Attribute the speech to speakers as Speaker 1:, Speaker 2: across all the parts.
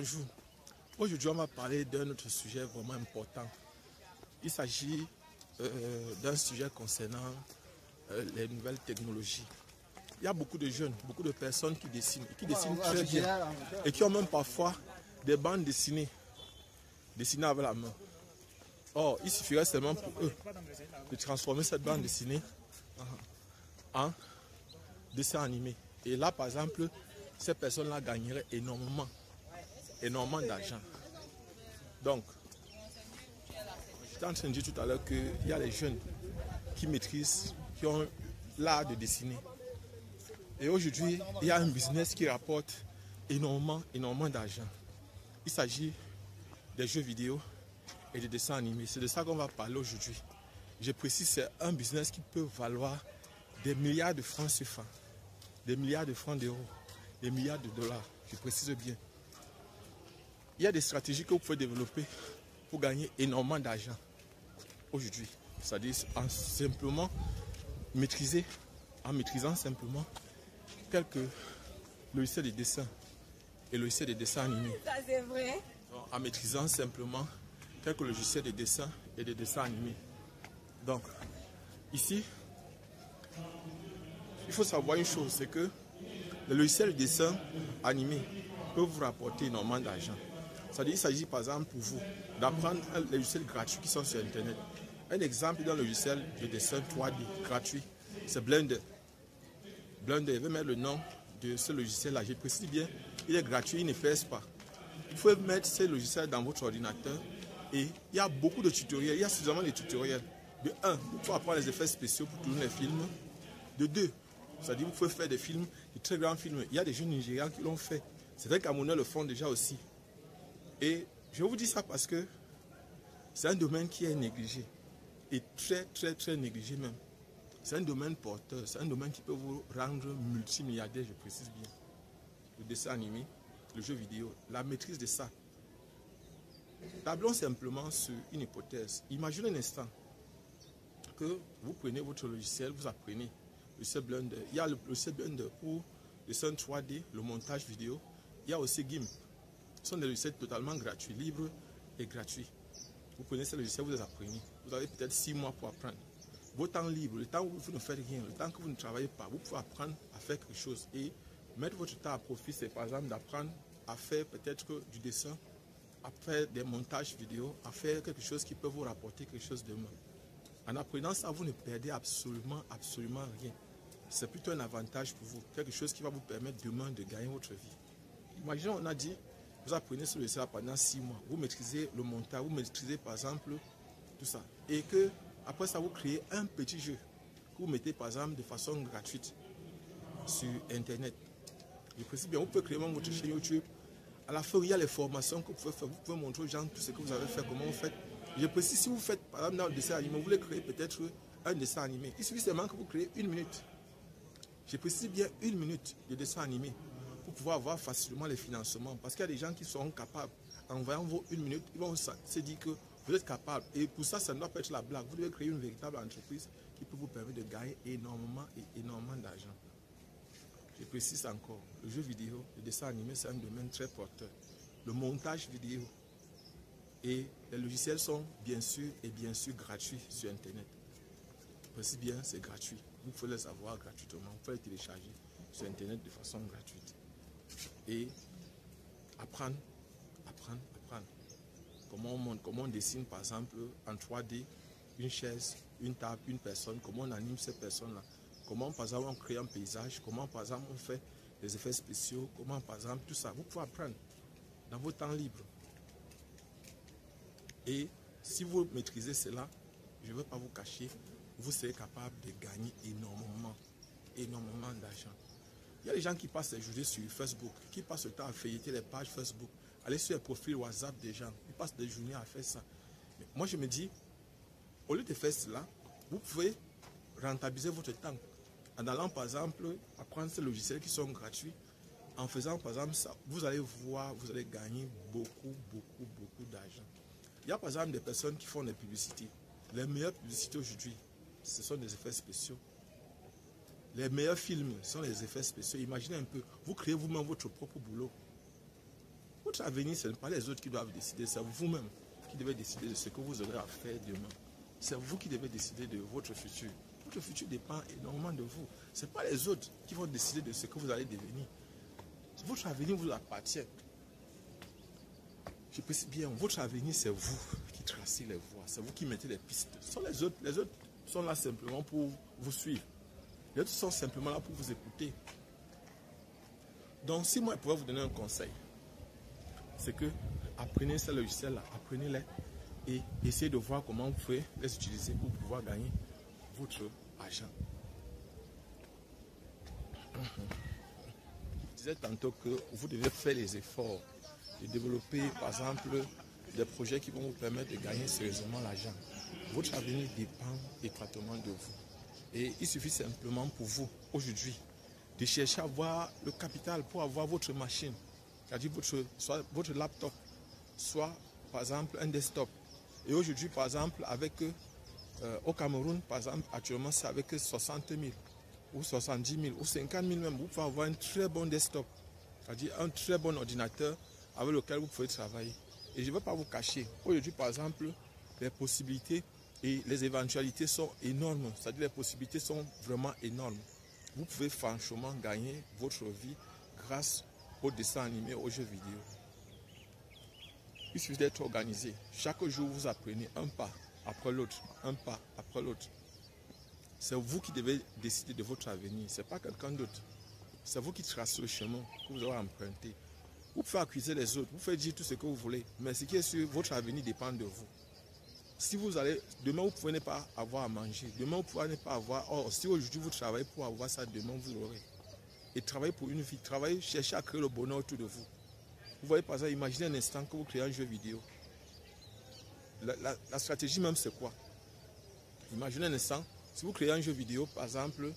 Speaker 1: bonjour. Aujourd'hui, on va parler d'un autre sujet vraiment important. Il s'agit d'un sujet concernant les nouvelles technologies. Il y a beaucoup de jeunes, beaucoup de personnes qui dessinent très bien et qui ont même parfois des bandes dessinées avec la main. Or, il suffirait seulement pour eux de transformer cette bande dessinée en dessin animé. Et là, par exemple, ces personnes-là gagneraient énormément d'argent. Donc, j'étais en train de dire tout à l'heure qu'il y a les jeunes qui maîtrisent, qui ont l'art de dessiner. Et aujourd'hui, il y a un business qui rapporte énormément d'argent. Il s'agit des jeux vidéo et des dessins animés. C'est de ça qu'on va parler aujourd'hui. Je précise, c'est un business qui peut valoir des milliards de francs CFA, des milliards de francs d'euros, des milliards de dollars. Je précise bien. Il y a des stratégies que vous pouvez développer pour gagner énormément d'argent aujourd'hui. C'est-à-dire en maîtrisant simplement quelques logiciels de dessin et logiciels de dessin animés.
Speaker 2: Ça c'est vrai.
Speaker 1: En maîtrisant simplement quelques logiciels de dessin et de dessin animés. Donc, ici, il faut savoir une chose, c'est que le logiciel de dessin animé peut vous rapporter énormément d'argent. C'est-à-dire, il s'agit par exemple pour vous d'apprendre un logiciel gratuit qui sont sur Internet. Un exemple d'un logiciel de dessin 3D gratuit, c'est Blender. Blender, je vais mettre le nom de ce logiciel-là. Je précise bien, il est gratuit, il ne pèse pas. Il faut mettre ce logiciel dans votre ordinateur et il y a beaucoup de tutoriels. Il y a suffisamment de tutoriels. De 1, vous pouvez apprendre les effets spéciaux pour tourner les films. De 2, c'est-à-dire vous pouvez faire des films, de très grands films. Il y a des jeunes Nigérians qui l'ont fait. C'est vrai qu'Amouna le font déjà aussi. Et je vous dis ça parce que c'est un domaine qui est négligé. Et très négligé même. C'est un domaine porteur. C'est un domaine qui peut vous rendre multimilliardaire, je précise bien. Le dessin animé, le jeu vidéo, la maîtrise de ça. Tablons simplement sur une hypothèse. Imaginez un instant que vous prenez votre logiciel, vous apprenez le logiciel Blender. Il y a le logiciel Blender pour le dessin 3D, le montage vidéo. Il y a aussi GIMP. Ce sont des logiciels totalement gratuits, libres et gratuits. Vous prenez ces logiciels, vous les apprenez. Vous avez peut-être 6 mois pour apprendre. Vos temps libres, le temps où vous ne faites rien, le temps que vous ne travaillez pas, vous pouvez apprendre à faire quelque chose. Et mettre votre temps à profit, c'est par exemple d'apprendre à faire peut-être du dessin, à faire des montages vidéo, à faire quelque chose qui peut vous rapporter quelque chose demain. En apprenant ça, vous ne perdez absolument rien. C'est plutôt un avantage pour vous, quelque chose qui va vous permettre demain de gagner votre vie. Imaginez, on a dit, vous apprenez ce logiciel pendant 6 mois, vous maîtrisez le montage, vous maîtrisez par exemple tout ça. Et que après ça, vous créez un petit jeu que vous mettez par exemple de façon gratuite sur Internet. Je précise bien, vous pouvez créer même votre chaîne YouTube. À la fin, il y a les formations que vous pouvez faire. Vous pouvez montrer aux gens tout ce que vous avez fait, comment vous faites. Je précise, si vous faites par exemple dans le dessin animé, vous voulez créer peut-être un dessin animé. Il suffit seulement que vous créez 1 minute. Je précise bien 1 minute de dessin animé pour pouvoir avoir facilement les financements. Parce qu'il y a des gens qui seront capables, en voyant vos 1 minute, ils vont se dire que vous êtes capable. Et pour ça, ça ne doit pas être la blague. Vous devez créer une véritable entreprise qui peut vous permettre de gagner énormément d'argent. Je précise encore, le jeu vidéo, le dessin animé, c'est un domaine très porteur. Le montage vidéo et les logiciels sont bien sûr gratuits sur Internet. Je précise bien, c'est gratuit. Vous pouvez les avoir gratuitement. Vous pouvez les télécharger sur Internet de façon gratuite. Et apprendre. Comment on dessine par exemple en 3D une chaise, une table, une personne, comment on anime ces personnes-là. Comment par exemple on crée un paysage, comment par exemple on fait des effets spéciaux, comment par exemple tout ça. Vous pouvez apprendre dans vos temps libres. Et si vous maîtrisez cela, je ne vais pas vous cacher, vous serez capable de gagner énormément d'argent. Il y a des gens qui passent des journées sur Facebook, qui passent le temps à feuilleter les pages Facebook, aller sur les profils WhatsApp des gens, ils passent des journées à faire ça. Mais moi je me dis, au lieu de faire cela, vous pouvez rentabiliser votre temps en allant par exemple apprendre ces logiciels qui sont gratuits. En faisant par exemple ça, vous allez voir, vous allez gagner beaucoup d'argent. Il y a par exemple des personnes qui font des publicités. Les meilleures publicités aujourd'hui, ce sont des effets spéciaux. Les meilleurs films sont les effets spéciaux. Imaginez un peu, vous créez vous-même votre propre boulot. Vous Votre avenir, ce n'est pas les autres qui doivent décider, c'est vous-même qui devez décider de ce que vous aurez à faire demain. C'est vous qui devez décider de votre futur. Votre futur dépend énormément de vous. Ce n'est pas les autres qui vont décider de ce que vous allez devenir. Votre avenir vous appartient. Je précise bien, votre avenir, c'est vous qui tracez les voies. C'est vous qui mettez les pistes. Ce sont les autres sont là simplement pour vous suivre. Les autres sont simplement là pour vous écouter. Donc, si moi, je pourrais vous donner un conseil, c'est que apprenez ces logiciels-là, apprenez-les et essayez de voir comment vous pouvez les utiliser pour pouvoir gagner votre argent. Je disais tantôt que vous devez faire les efforts de développer, par exemple, des projets qui vont vous permettre de gagner sérieusement l'argent. Votre avenir dépend étroitement de vous. Et il suffit simplement pour vous, aujourd'hui, de chercher à avoir le capital pour avoir votre machine, c'est-à-dire soit votre laptop, soit, par exemple, un desktop. Et aujourd'hui, par exemple, au Cameroun, par exemple, actuellement, c'est avec 60 000 ou 70 000 ou 50 000 même, vous pouvez avoir un très bon desktop, c'est-à-dire un très bon ordinateur avec lequel vous pouvez travailler. Et je ne vais pas vous cacher, aujourd'hui, par exemple, les possibilités et les éventualités sont énormes, c'est-à-dire les possibilités sont vraiment énormes. Vous pouvez franchement gagner votre vie grâce aux dessins animés, aux jeux vidéo. Il suffit d'être organisé. Chaque jour, vous apprenez un pas après l'autre, un pas après l'autre. C'est vous qui devez décider de votre avenir, ce n'est pas quelqu'un d'autre. C'est vous qui tracez le chemin que vous aurez emprunté. Vous pouvez accuser les autres, vous pouvez dire tout ce que vous voulez, mais ce qui est sûr, votre avenir dépend de vous. Si vous allez, demain vous pouvez ne pas avoir à manger, demain vous pouvez ne pas avoir, or si aujourd'hui vous travaillez pour avoir ça, demain vous l'aurez. Et travaillez pour une vie, travaillez, cherchez à créer le bonheur autour de vous. Vous voyez par exemple, imaginez un instant que vous créez un jeu vidéo. La stratégie même c'est quoi? Imaginez un instant, si vous créez un jeu vidéo par exemple,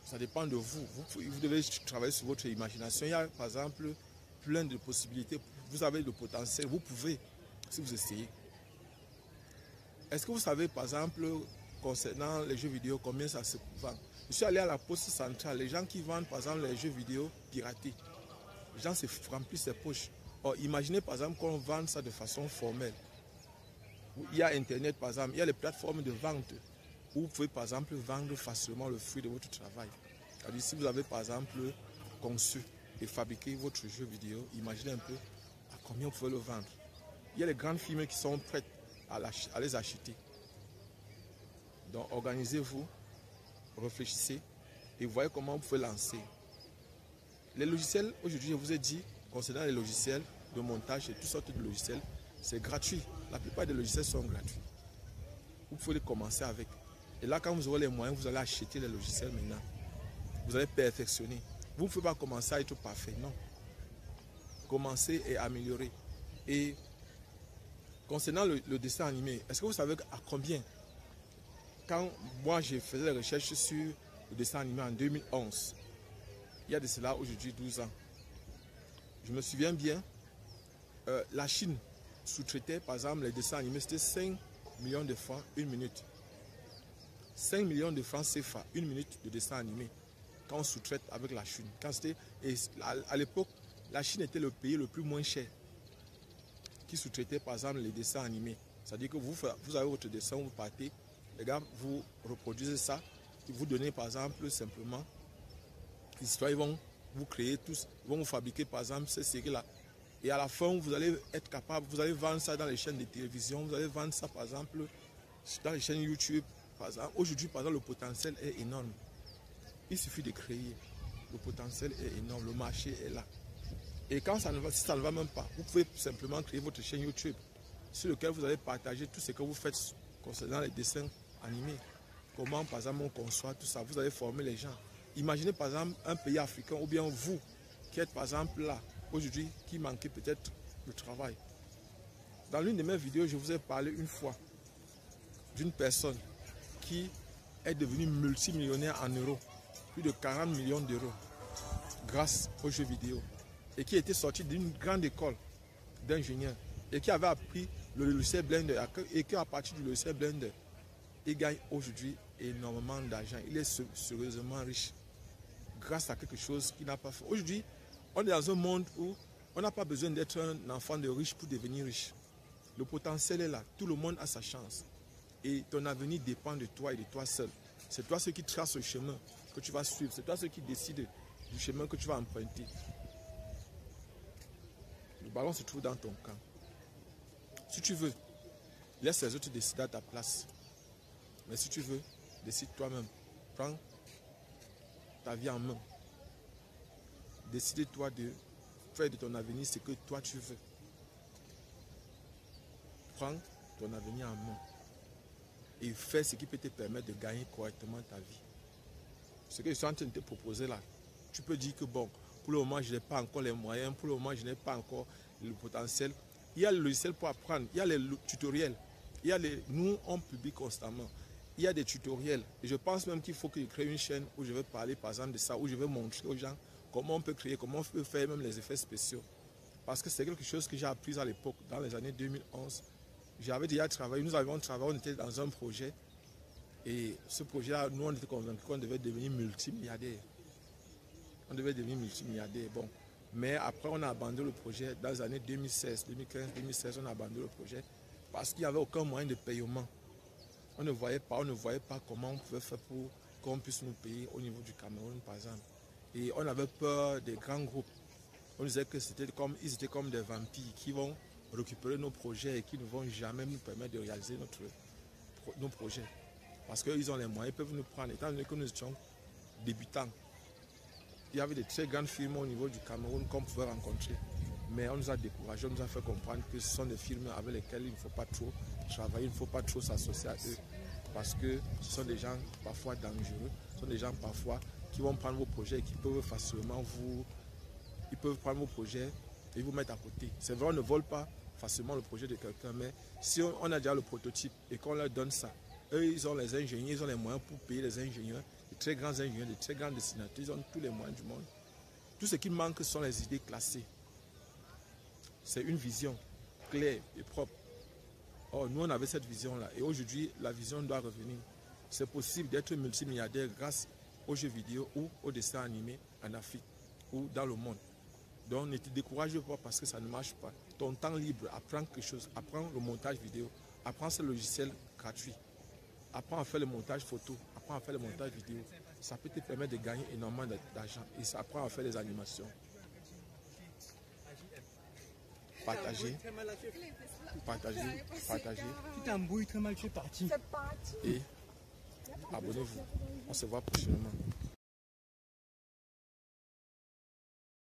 Speaker 1: ça dépend de vous. Vous devez travailler sur votre imagination. Il y a par exemple plein de possibilités. Vous avez le potentiel, vous pouvez, si vous essayez. Est-ce que vous savez, par exemple, concernant les jeux vidéo, combien ça se vend? Je suis allé à la poste centrale. Les gens qui vendent, par exemple, les jeux vidéo piratés, les gens se remplissent ses poches. Or, imaginez, par exemple, qu'on vende ça de façon formelle. Il y a Internet, par exemple, il y a les plateformes de vente où vous pouvez, par exemple, vendre facilement le fruit de votre travail. C'est-à-dire, si vous avez, par exemple, conçu et fabriqué votre jeu vidéo, imaginez un peu à combien vous pouvez le vendre. Il y a les grandes firmes qui sont prêtes à les acheter. Donc organisez-vous, réfléchissez et voyez comment vous pouvez lancer. Les logiciels, aujourd'hui je vous ai dit, concernant les logiciels de montage et toutes sortes de logiciels, c'est gratuit. La plupart des logiciels sont gratuits. Vous pouvez les commencer avec. Et là quand vous aurez les moyens, vous allez acheter les logiciels maintenant. Vous allez perfectionner. Vous ne pouvez pas commencer à être parfait, non. Commencez et améliorer. Et concernant le dessin animé, est-ce que vous savez à combien? Quand moi je faisais les recherches sur le dessin animé en 2011, il y a de cela aujourd'hui 12 ans. Je me souviens bien, la Chine sous-traitait par exemple les dessins animés, c'était 5 millions de francs une minute. 5 millions de francs CFA, une minute de dessin animé, quand on sous-traite avec la Chine. À l'époque, la Chine était le pays le plus moins cher qui sous-traitait par exemple les dessins animés. C'est-à-dire que vous avez votre dessin, vous partez, les gars vous reproduisez ça, vous donnez par exemple simplement, les citoyens vont vous créer tous, vont vous fabriquer par exemple ces séries-là. Et à la fin, vous allez être capable, vous allez vendre ça dans les chaînes de télévision, vous allez vendre ça par exemple dans les chaînes YouTube. Aujourd'hui, par exemple, le potentiel est énorme. Il suffit de créer. Le potentiel est énorme, le marché est là. Et quand ça ne va, si ça ne va même pas, vous pouvez simplement créer votre chaîne YouTube sur laquelle vous allez partager tout ce que vous faites concernant les dessins animés. Comment, par exemple, on conçoit tout ça. Vous allez former les gens. Imaginez, par exemple, un pays africain ou bien vous qui êtes, par exemple, là, aujourd'hui, qui manquez peut-être de travail. Dans l'une de mes vidéos, je vous ai parlé une fois d'une personne qui est devenue multimillionnaire en euros, plus de 40 millions d'euros, grâce aux jeux vidéo. Et qui était sorti d'une grande école d'ingénieurs et qui avait appris le logiciel Blender et qui à partir du logiciel Blender, il gagne aujourd'hui énormément d'argent. Il est sérieusement riche grâce à quelque chose qu'il n'a pas fait. Aujourd'hui, on est dans un monde où On n'a pas besoin d'être un enfant de riche pour devenir riche. Le potentiel est là. Tout le monde a sa chance. Et ton avenir dépend de toi et de toi seul. C'est toi ceux qui trace le chemin que tu vas suivre. C'est toi ceux qui décide du chemin que tu vas emprunter. Le ballon se trouve dans ton camp. Si tu veux, laisse les autres décider à ta place. Mais si tu veux, décide toi-même. Prends ta vie en main. Décide-toi de faire de ton avenir ce que toi tu veux. Prends ton avenir en main. Et fais ce qui peut te permettre de gagner correctement ta vie. Ce que je suis en train de te proposer là, tu peux dire que bon, pour le moment je n'ai pas encore les moyens, pour le moment je n'ai pas encore le potentiel. Il y a le logiciel pour apprendre, il y a les tutoriels, nous on publie constamment. Il y a des tutoriels. Et je pense même qu'il faut que je crée une chaîne où je vais parler par exemple de ça, où je vais montrer aux gens comment on peut créer, comment on peut faire même les effets spéciaux. Parce que c'est quelque chose que j'ai appris à l'époque, dans les années 2011. J'avais déjà travaillé, nous avions travaillé, on était dans un projet. Et ce projet-là, nous on était convaincus qu'on devait devenir multimilliardaire. On devait devenir multimilliardaire. Bon. Mais après, on a abandonné le projet dans les années 2016, 2015, 2016, on a abandonné le projet parce qu'il n'y avait aucun moyen de paiement. On ne voyait pas comment on pouvait faire pour qu'on puisse nous payer au niveau du Cameroun, par exemple. Et on avait peur des grands groupes. On disait que ils étaient comme des vampires qui vont récupérer nos projets et qui ne vont jamais nous permettre de réaliser nos projets. Parce qu'ils ont les moyens, ils peuvent nous prendre. Étant donné que nous étions débutants, il y avait de très grandes firmes au niveau du Cameroun qu'on pouvait rencontrer. Mais on nous a découragés, on nous a fait comprendre que ce sont des firmes avec lesquelles il ne faut pas trop travailler, il ne faut pas trop s'associer à eux. Parce que ce sont des gens parfois dangereux, ce sont des gens parfois qui vont prendre vos projets et qui peuvent facilement prendre vos projets et vous mettre à côté. C'est vrai, on ne vole pas facilement le projet de quelqu'un, mais si on a déjà le prototype et qu'on leur donne ça, eux, ils ont les ingénieurs, ils ont les moyens pour payer les ingénieurs, les très grands ingénieurs, les très grands dessinateurs, ils ont tous les moyens du monde. Tout ce qui manque sont les idées classées. C'est une vision claire et propre. Or, nous, on avait cette vision-là. Et aujourd'hui, la vision doit revenir. C'est possible d'être multimilliardaire grâce aux jeux vidéo ou aux dessins animés en Afrique ou dans le monde. Donc, ne te décourage pas parce que ça ne marche pas. Ton temps libre, apprends quelque chose. Apprends le montage vidéo. Apprends ce logiciel gratuit. Apprends à faire le montage photo. Apprends à faire le montage vidéo. Ça peut te permettre de gagner énormément d'argent. Et ça apprend à faire des animations. Partagez.
Speaker 2: Tu t'embrouilles très mal, tu es parti.
Speaker 1: Et abonnez-vous. On se voit prochainement.